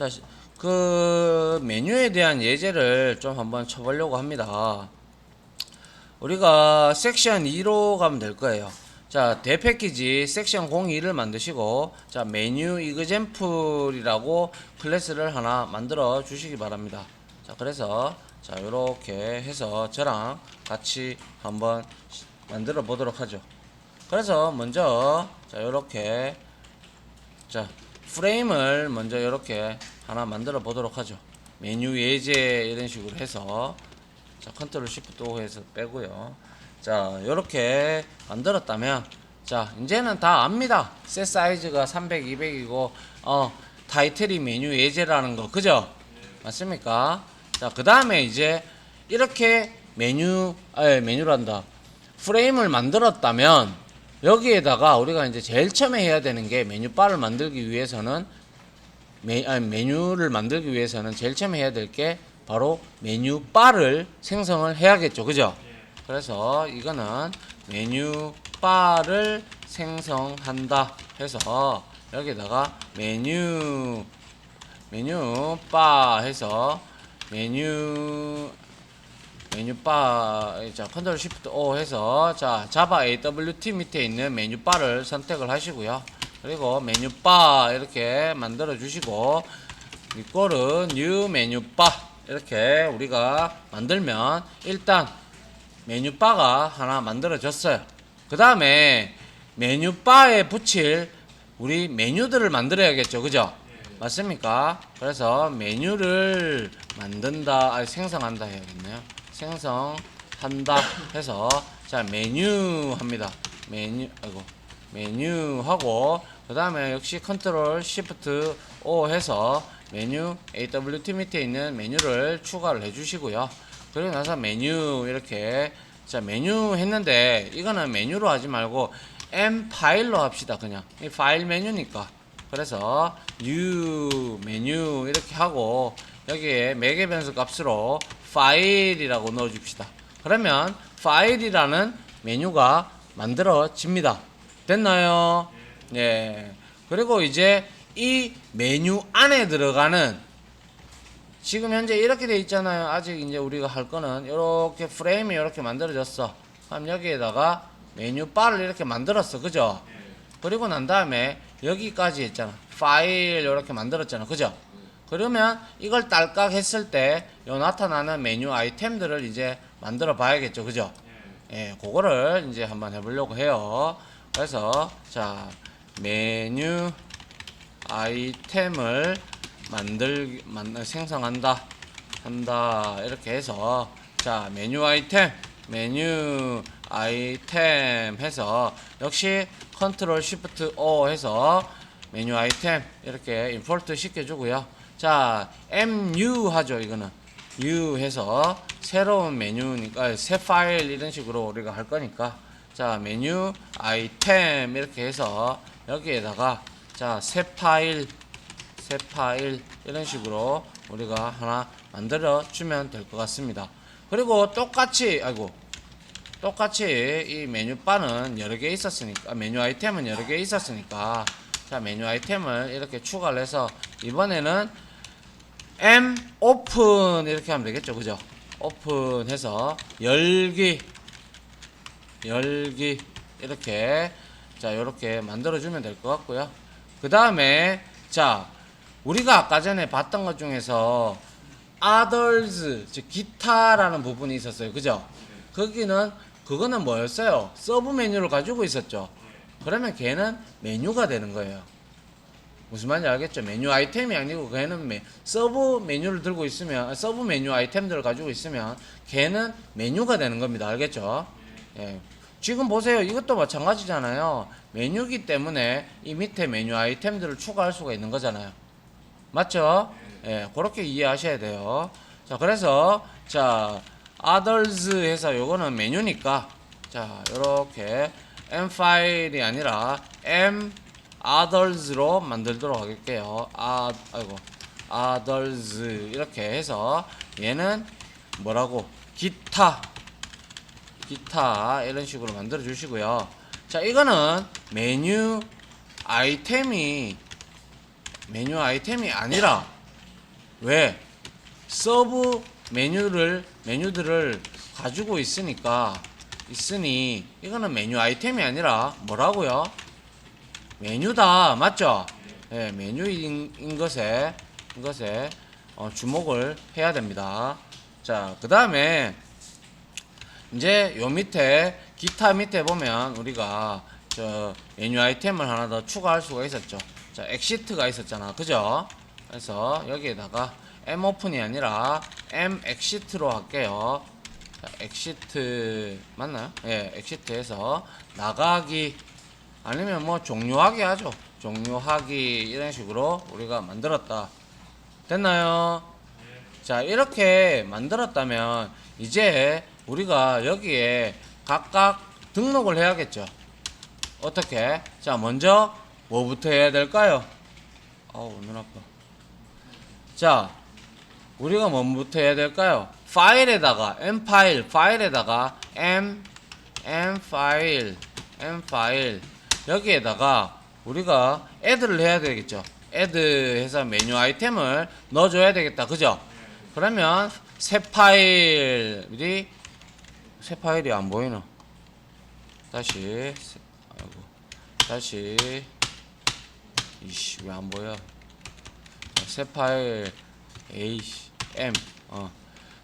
자, 그 메뉴에 대한 예제를 좀 한번 쳐보려고 합니다. 우리가 섹션 2로 가면 될 거예요. 자, 대패키지 섹션 02를 만드시고, 자, 메뉴 이그젬플이라고 클래스를 하나 만들어 주시기 바랍니다. 자, 그래서, 자, 요렇게 해서 저랑 같이 한번 만들어 보도록 하죠. 그래서 먼저, 자, 요렇게, 자, 프레임을 먼저 이렇게 하나 만들어 보도록 하죠. 메뉴 예제 이런 식으로 해서, 자, 컨트롤 시프트 O 해서 빼고요. 자, 이렇게 만들었다면, 자, 이제는 다 압니다. 셋 사이즈가 300, 200이고 타이틀이 메뉴 예제라는 거, 그죠? 맞습니까? 자, 그 다음에 이제 이렇게 메뉴란다. 프레임을 만들었다면 여기에다가 우리가 이제 제일 처음에 해야 되는 게 메뉴바를 만들기 위해서는 메뉴를 만들기 위해서는 제일 처음에 해야 될 게 바로 메뉴바를 생성을 해야겠죠, 그죠? 그래서 이거는 메뉴바를 생성한다 해서 여기다가 메뉴바 해서 메뉴바, 자, 컨트롤 시프트 O 해서, 자, 자바 AWT 밑에 있는 메뉴바를 선택을 하시고요. 그리고 메뉴바 이렇게 만들어 주시고, 이거를 new 메뉴바 이렇게 우리가 만들면 일단 메뉴바가 하나 만들어졌어요. 그 다음에 메뉴바에 붙일 우리 메뉴들을 만들어야겠죠, 그죠? 맞습니까? 그래서 메뉴를 만든다, 생성한다 해야겠네요. 생성한다 해서, 자, 메뉴 합니다. 메뉴 하고, 그 다음에 역시 컨트롤 시프트 O 해서 메뉴 AWT 밑에 있는 메뉴를 추가를 해주시고요. 그리고 나서 메뉴 이렇게, 자, 메뉴 했는데 이거는 메뉴로 하지 말고 M 파일로 합시다. 그냥 이 파일 메뉴니까. 그래서 new 메뉴 이렇게 하고 여기에 매개 변수 값으로 파일이라고 넣어 줍시다. 그러면 파일이라는 메뉴가 만들어집니다. 됐나요? 예. 그리고 이제 이 메뉴 안에 들어가는, 지금 현재 이렇게 돼 있잖아요. 아직 이제 우리가 할 거는 이렇게 프레임이 이렇게 만들어졌어. 그럼 여기에다가 메뉴 바를 이렇게 만들었어. 그죠? 그리고 난 다음에 여기까지 했잖아. 파일 이렇게 만들었잖아. 그죠? 그러면 이걸 딸깍 했을 때 요 나타나는 메뉴 아이템들을 이제 만들어 봐야겠죠. 그죠? 예, 그거를 이제 한번 해보려고 해요. 그래서 자, 메뉴 아이템을 생성한다 이렇게 해서, 자, 메뉴 아이템 해서 역시 컨트롤 시프트 O 해서 메뉴 아이템 이렇게 임포트 시켜주고요. 자, MU 하죠. 이거는 U 해서 새로운 메뉴니까 새 파일 이런 식으로 우리가 할 거니까, 자, 메뉴 아이템 이렇게 해서 여기에다가, 자, 새 파일 이런 식으로 우리가 하나 만들어 주면 될 것 같습니다. 그리고 똑같이 이 메뉴 바는 여러 개 있었으니까, 메뉴 아이템은 여러 개 있었으니까, 자, 메뉴 아이템을 이렇게 추가를 해서 이번에는 M 오픈 이렇게 하면 되겠죠, 그죠? 오픈해서 열기 이렇게, 자, 요렇게 만들어 주면 될 것 같고요. 그 다음에, 자, 우리가 아까 전에 봤던 것 중에서 others, 즉 기타라는 부분이 있었어요. 그죠? 그거는 뭐였어요? 서브 메뉴를 가지고 있었죠. 그러면 걔는 메뉴가 되는 거예요. 무슨 말인지 알겠죠? 메뉴 아이템이 아니고 걔는 서브 메뉴를 들고 있으면, 서브 메뉴 아이템들을 가지고 있으면 걔는 메뉴가 되는 겁니다. 알겠죠? 예. 지금 보세요. 이것도 마찬가지잖아요. 메뉴기 때문에 이 밑에 메뉴 아이템들을 추가할 수가 있는 거잖아요. 맞죠? 예, 그렇게 이해하셔야 돼요. 자, 그래서, 자, others 해서 요거는 메뉴니까, 자, 요렇게 m 파일이 아니라 m others로 만들도록 할게요. others 이렇게 해서 얘는 뭐라고? 기타 이런 식으로 만들어 주시고요. 자, 이거는 메뉴 아이템이 아니라 왜? 서브 메뉴들을 가지고 있으니 이거는 메뉴 아이템이 아니라 뭐라고요? 메뉴다. 맞죠? 예, 메뉴인 것에 주목을 해야 됩니다. 자, 그 다음에 이제 요 밑에 기타 밑에 보면 우리가 저 메뉴 아이템을 하나 더 추가할 수가 있었죠. 자, 엑시트가 있었잖아. 그죠? 그래서 여기에다가 M 오픈이 아니라 M 엑시트로 할게요. 자, 엑시트 맞나요? 예, 엑시트에서 나가기 아니면 뭐 종료하기 하죠. 종료하기 이런 식으로 우리가 만들었다. 됐나요? 자, 이렇게 만들었다면 이제 우리가 여기에 각각 등록을 해야겠죠. 어떻게? 자, 먼저 뭐부터 해야 될까요? 아우, 눈 아파. 자, 우리가 뭐부터 해야 될까요? 파일에다가 파일에다가 M 파일 여기에다가 우리가 add를 해야 되겠죠. add 해서 메뉴 아이템을 넣어줘야 되겠다. 그죠? 그러면 새 파일이 안 보이나? 다시 이씨 왜 안 보여? 새 파일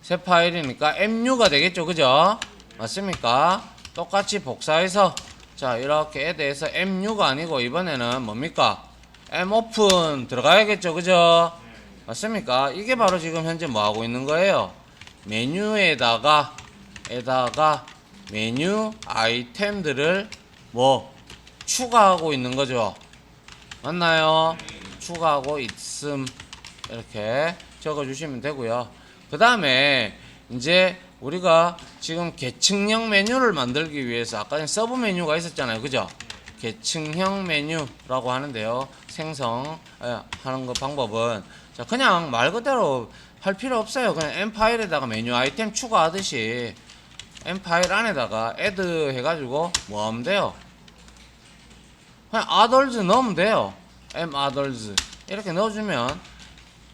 새 파일이니까 MU가 되겠죠. 그죠? 맞습니까? 똑같이 복사해서 자, 이렇게 add해서 MU가 아니고 이번에는 뭡니까? Mopen 들어가야겠죠. 그죠? 맞습니까? 이게 바로 지금 현재 뭐 하고 있는 거예요? 메뉴에다가 메뉴 아이템들을 뭐 추가하고 있는 거죠. 맞나요? 추가하고 있음 이렇게 적어 주시면 되고요. 그 다음에 이제 우리가 지금 계층형 메뉴를 만들기 위해서 아까 전에 서브 메뉴가 있었잖아요. 그죠? 계층형 메뉴라고 하는데요. 생성하는 거 방법은 자, 그냥 말 그대로 할 필요 없어요. 그냥 M 파일에다가 메뉴 아이템 추가하듯이 M 파일 안에다가 add 해가지고 뭐 하면 돼요? 그냥 others 넣으면 돼요. M others 이렇게 넣어주면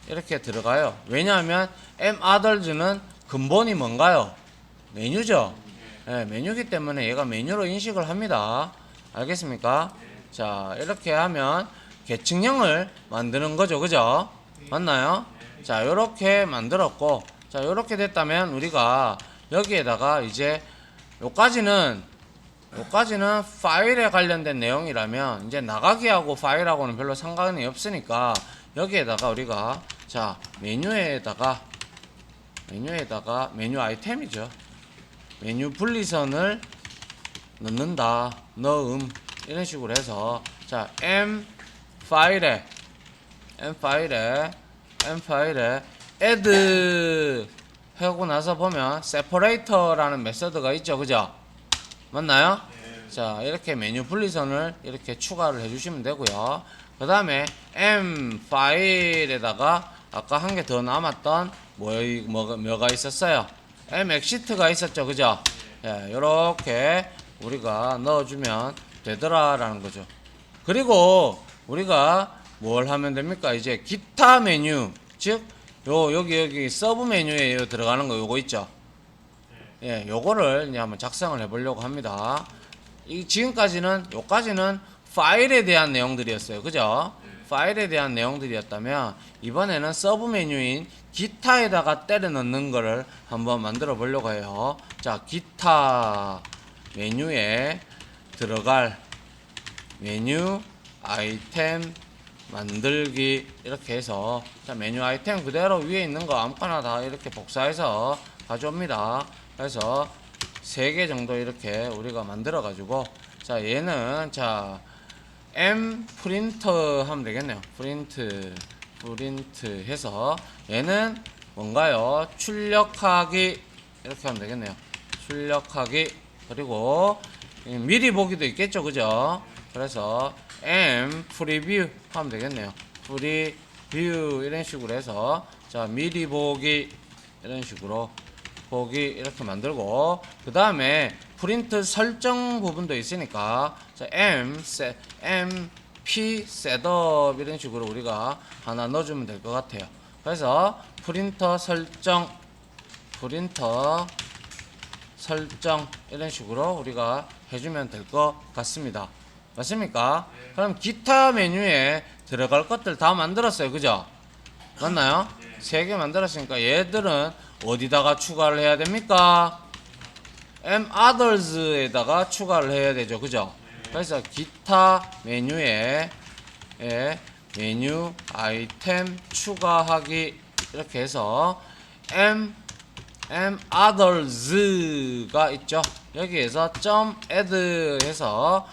이렇게 들어가요. 왜냐하면 M others는 근본이 뭔가요? 메뉴죠. 네, 메뉴기 때문에 얘가 메뉴로 인식을 합니다. 알겠습니까? 자, 이렇게 하면 계층형을 만드는 거죠. 그죠? 맞나요? 자, 요렇게 만들었고, 자, 요렇게 됐다면 우리가 여기에다가 이제 요까지는 파일에 관련된 내용이라면 이제 나가기하고 파일하고는 별로 상관이 없으니까 여기에다가 우리가 자, 메뉴에다가 메뉴 아이템이죠. 메뉴 분리선을 넣는다. 이런 식으로 해서 자, M 파일에 add 하고 나서 보면 separator라는 메서드가 있죠. 그죠? 맞나요? 자, 이렇게 메뉴 분리선을 이렇게 추가를 해주시면 되고요. 그 다음에 M 파일에다가 아까 한 개 더 남았던 뭐가 있었어요? M 엑시트가 있었죠. 그죠? 예, 요렇게 우리가 넣어주면 되더라라는 거죠. 그리고 우리가 뭘 하면 됩니까? 이제 기타 메뉴, 즉 여기 서브 메뉴에 들어가는 거 요거 있죠. 예, 요거를 이제 한번 작성을 해보려고 합니다. 요까지는 파일에 대한 내용들이었어요. 그죠? 파일에 대한 내용들이었다면 이번에는 서브 메뉴인 기타에다가 때려 넣는 거를 한번 만들어 보려고 해요. 자, 기타 메뉴에 들어갈 메뉴 아이템 만들기 이렇게 해서 자, 메뉴 아이템 그대로 위에 있는 거 아무거나 다 이렇게 복사해서 가져옵니다. 그래서 3개 정도 이렇게 우리가 만들어 가지고 자, 얘는 자 M 프린터 하면 되겠네요. 프린트 해서 얘는 뭔가요? 출력하기 이렇게 하면 되겠네요. 출력하기 그리고 미리 보기도 있겠죠. 그죠? 그래서 M 프리뷰 하면 되겠네요. 프리뷰 이런 식으로 해서 자, 미리 보기 이런 식으로 보기 이렇게 만들고 그 다음에 프린트 설정 부분도 있으니까 자, MP 셋업 이런 식으로 우리가 하나 넣어주면 될 것 같아요. 그래서 프린터 설정 이런 식으로 우리가 해주면 될 것 같습니다. 맞습니까? 네. 그럼 기타 메뉴에 들어갈 것들 다 만들었어요. 그죠? 맞나요? 네. 3개 만들었으니까 얘들은 어디다가 추가를 해야 됩니까? others에다가 추가를 해야 되죠. 그죠? 그래서 기타 메뉴에 메뉴 아이템 추가하기 이렇게 해서 others가 있죠. 여기에서 .add 해서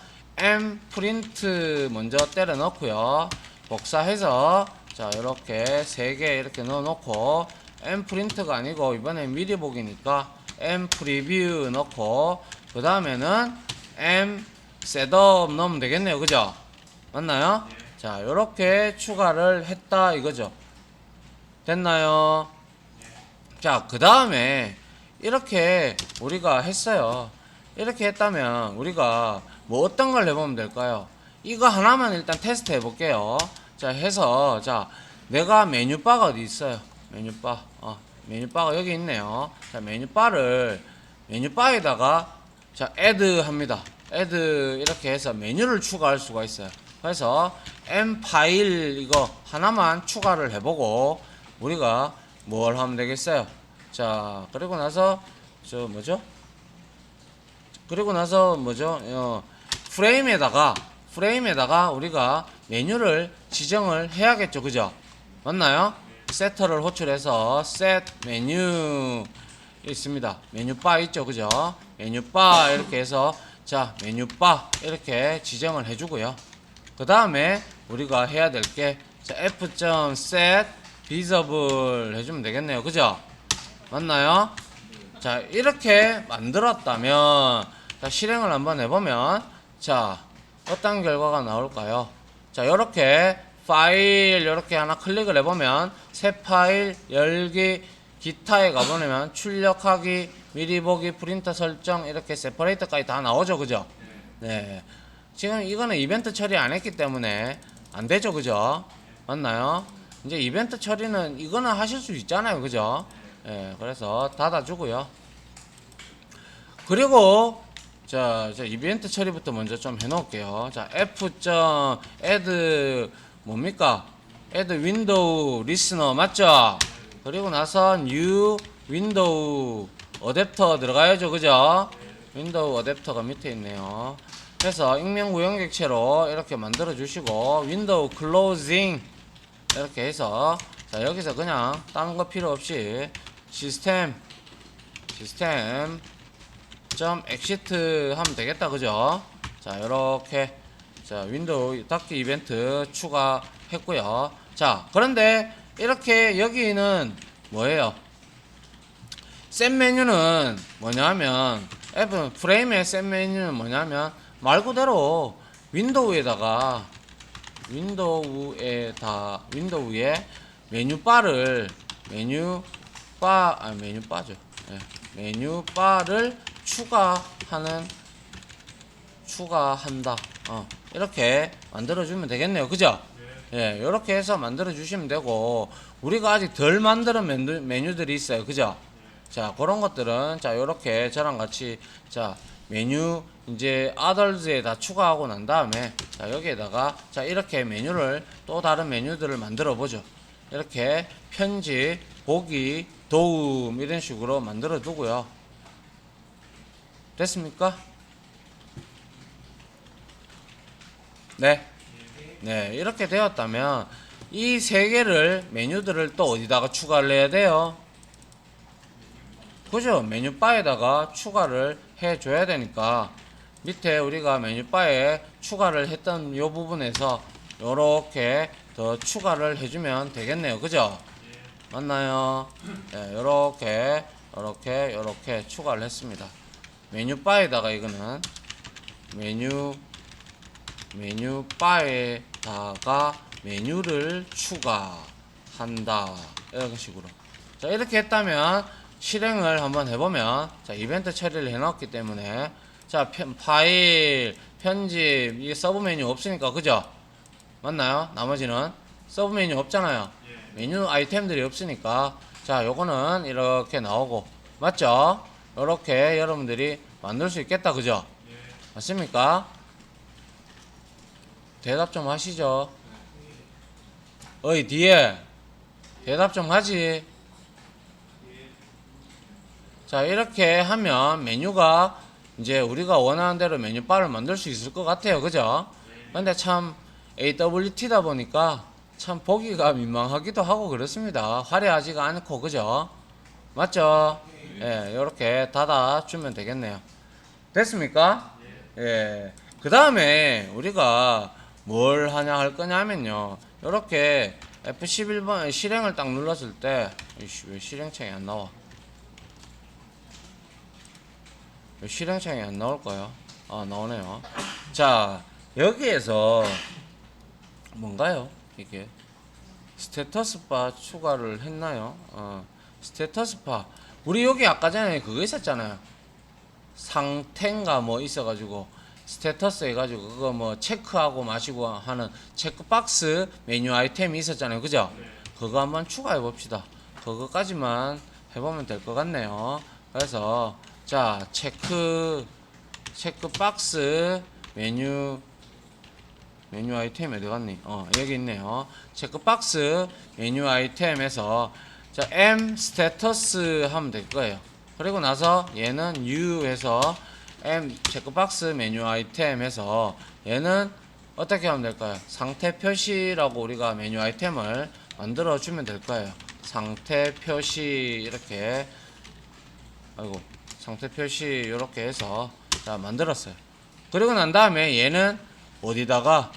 print 먼저 때려 넣고요. 복사해서 자 이렇게 3개 이렇게 넣어 놓고 print가 아니고 이번엔 미리 보기니까 preview 넣고 그 다음에는 setup 넣으면 되겠네요. 그죠? 맞나요? 네. 자 요렇게 추가를 했다 이거죠. 됐나요? 자, 그 다음에 이렇게 우리가 했어요. 이렇게 했다면 우리가 뭐 어떤 걸 해보면 될까요? 이거 하나만 일단 테스트 해볼게요. 자, 해서 자, 내가 메뉴바가 어디 있어요? 메뉴바. 메뉴바가 여기 있네요. 자, 메뉴바에다가 자, add 합니다. add 이렇게 해서 메뉴를 추가할 수가 있어요. 그래서 파일 이거 하나만 추가를 해보고 우리가 뭘 하면 되겠어요? 자, 그리고 나서 프레임에다가 우리가 메뉴를 지정을 해야겠죠. 그죠? 맞나요? 세터를 호출해서 set 메뉴 있습니다. 메뉴바 있죠. 그죠? 메뉴바 이렇게 해서 자, 메뉴바 이렇게 지정을 해주고요. 그 다음에 우리가 해야 될 게 f.set visible 해주면 되겠네요. 그죠? 맞나요? 자, 이렇게 만들었다면 자, 실행을 한번 해보면 자, 어떤 결과가 나올까요? 자, 이렇게 파일 이렇게 하나 클릭을 해보면 새 파일 열기 기타에 가보면 출력하기 미리 보기 프린터 설정 이렇게 세퍼레이터까지 다 나오죠. 그죠? 네. 지금 이거는 이벤트 처리 안 했기 때문에 안 되죠. 그죠? 맞나요? 이제 이벤트 처리는 이거는 하실 수 있잖아요. 그죠? 예, 그래서 닫아주고요. 그리고 자, 이벤트 처리부터 먼저 좀 해놓을게요. 자, f.add 뭡니까? add window listener 맞죠? 그리고 나서 new window 어댑터 들어가야죠. 그죠? 윈도우 어댑터가 밑에 있네요. 그래서 익명 구형 객체로 이렇게 만들어 주시고 윈도우 클로징 이렇게 해서 자, 여기서 그냥 다른 거 필요 없이 시스템 점 exit 하면 되겠다. 그죠? 자, 요렇게 자, 윈도우 닫기 이벤트 추가했고요. 자, 그런데 이렇게 여기는 뭐예요? 셋 메뉴는 뭐냐면 프레임의 셋 메뉴는 뭐냐면 말 그대로 윈도우에 메뉴바를 메뉴바를 추가한다. 이렇게 만들어주면 되겠네요. 그죠? 예, 이렇게 해서 만들어주시면 되고, 우리가 아직 덜 만드는 메뉴들이 있어요. 그죠? 자, 그런 것들은, 자, 요렇게 저랑 같이, 자, 메뉴, 이제, others에 다 추가하고 난 다음에, 자, 여기에다가, 자, 이렇게 메뉴를, 또 다른 메뉴들을 만들어 보죠. 이렇게, 편집, 보기, 도움, 이런 식으로 만들어 두고요. 됐습니까? 네. 네, 이렇게 되었다면 이 세 개를 메뉴들을 또 어디다가 추가를 해야 돼요? 그죠? 메뉴바에다가 추가를 해줘야 되니까 밑에 우리가 메뉴바에 추가를 했던 이 부분에서 요렇게 더 추가를 해주면 되겠네요. 그죠? 맞나요? 네, 요렇게 추가를 했습니다. 메뉴바에다가 이거는 메뉴바에다가 메뉴를 추가한다. 이런 식으로. 자, 이렇게 했다면 실행을 한번 해보면, 자, 이벤트 처리를 해놨기 때문에, 자, 파일, 편집, 이게 서브 메뉴 없으니까, 그죠? 맞나요? 나머지는 서브 메뉴 없잖아요. 메뉴 아이템들이 없으니까 자 요거는 이렇게 나오고 맞죠? 이렇게 여러분들이 만들 수 있겠다 그죠? 맞습니까? 대답 좀 하시죠. 어이 뒤에 대답 좀 하지. 자 이렇게 하면 메뉴가 이제 우리가 원하는 대로 메뉴바를 만들 수 있을 것 같아요 그죠? 근데 참 AWT다 보니까 참 보기가 민망하기도 하고 그렇습니다. 화려하지가 않고 그죠? 맞죠? 예, 이렇게 닫아주면 되겠네요. 됐습니까? 예. 그 다음에 우리가 뭘 하냐 할 거냐면요. 이렇게 F11번 실행을 딱 눌렀을 때, 이씨, 왜 실행창이 안 나와? 왜 실행창이 안 나올까요? 아, 나오네요. 자, 여기에서 뭔가요? 이게 스테터스 바 추가를 했나요? 스테터스 바 우리 여기 아까 전에 그거 있었잖아요. 상태인가 뭐 있어가지고 스테터스 해가지고 그거 뭐 체크하고 마시고 하는 체크박스 메뉴 아이템이 있었잖아요 그죠? 그거 한번 추가해 봅시다. 그거까지만 해보면 될 것 같네요. 그래서 자 체크박스 메뉴 아이템이 어디 갔니? 여기 있네요. 체크박스 메뉴 아이템에서 자 M 스테터스 하면 될 거예요. 그리고 나서 얘는 U 해서 M 체크박스 메뉴 아이템 해서 얘는 어떻게 하면 될까요? 상태 표시라고 우리가 메뉴 아이템을 만들어 주면 될 거예요. 상태 표시 이렇게 아이고 상태 표시 이렇게 해서 자 만들었어요. 그리고 난 다음에 얘는 어디다가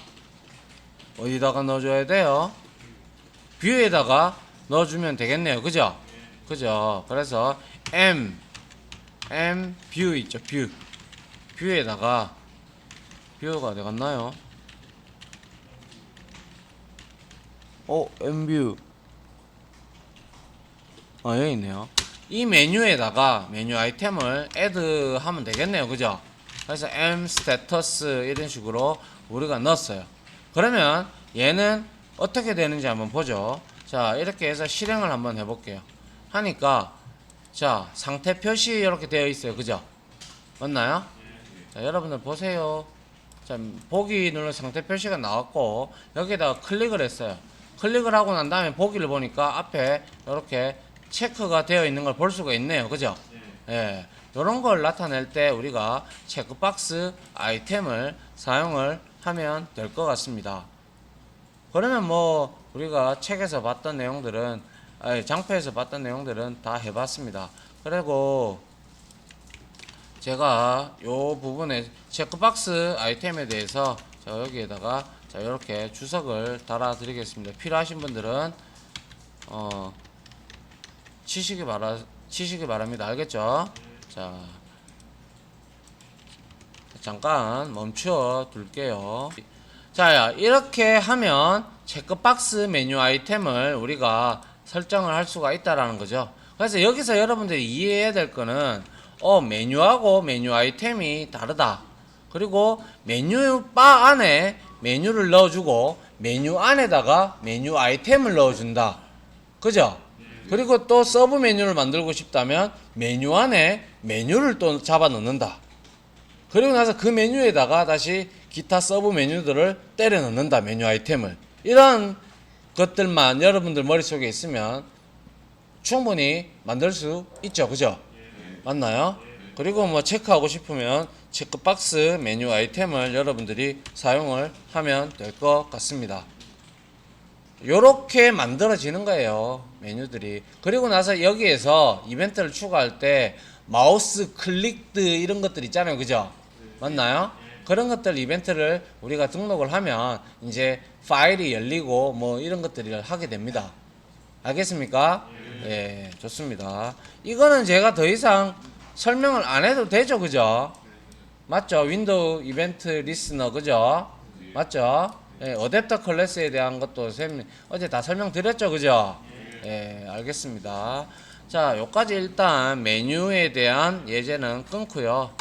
넣어줘야 돼요? 뷰에다가 넣어주면 되겠네요. 그죠? 그죠? 그래서 M 뷰 있죠? 뷰에다가 뷰가 어디 갔나요? M 뷰 여기 있네요. 이 메뉴에다가 메뉴 아이템을 add 하면 되겠네요. 그죠? 그래서 M 스테터스 이런 식으로 우리가 넣었어요. 그러면 얘는 어떻게 되는지 한번 보죠. 자 이렇게 해서 실행을 한번 해볼게요. 하니까 자 상태 표시 이렇게 되어 있어요. 그죠? 맞나요? 자 여러분들 보세요. 자 보기 눌러 상태 표시가 나왔고 여기다가 클릭을 했어요. 클릭을 하고 난 다음에 보기를 보니까 앞에 이렇게 체크가 되어 있는 걸 볼 수가 있네요. 그죠? 예. 이런 걸 나타낼 때 우리가 체크박스 아이템을 사용을 하면 될 것 같습니다. 그러면 뭐 우리가 책에서 봤던 내용들은 장표에서 봤던 내용들은 다 해봤습니다. 그리고 제가 요 부분에 체크박스 아이템에 대해서 자 여기에다가 자 이렇게 주석을 달아 드리겠습니다. 필요하신 분들은 치시기 바랍니다. 알겠죠? 자 잠깐 멈춰 둘게요. 자 이렇게 하면 체크박스 메뉴 아이템을 우리가 설정을 할 수가 있다라는 거죠. 그래서 여기서 여러분들이 이해해야 될 거는 메뉴하고 메뉴 아이템이 다르다. 그리고 메뉴 바 안에 메뉴를 넣어주고 메뉴 안에다가 메뉴 아이템을 넣어준다. 그죠? 그리고 또 서브 메뉴를 만들고 싶다면 메뉴 안에 메뉴를 또 잡아 넣는다. 그리고 나서 그 메뉴에다가 다시 기타 서브 메뉴들을 때려 넣는다. 메뉴 아이템을. 이런 것들만 여러분들 머릿속에 있으면 충분히 만들 수 있죠. 그죠? 맞나요? 그리고 뭐 체크하고 싶으면 체크박스 메뉴 아이템을 여러분들이 사용을 하면 될 것 같습니다. 요렇게 만들어지는 거예요. 메뉴들이. 그리고 나서 여기에서 이벤트를 추가할 때 마우스 클릭드 이런 것들 있잖아요. 그죠? 맞나요? 그런 것들 이벤트를 우리가 등록을 하면 이제 파일이 열리고 뭐 이런 것들을 하게 됩니다. 알겠습니까? 예, 좋습니다. 이거는 제가 더 이상 설명을 안 해도 되죠. 그죠? 맞죠? 윈도우 이벤트 리스너. 그죠? 맞죠? 예, 어댑터 클래스에 대한 것도 쌤 어제 다 설명드렸죠. 그죠? 예, 알겠습니다. 자, 요까지 일단 메뉴에 대한 예제는 끊고요.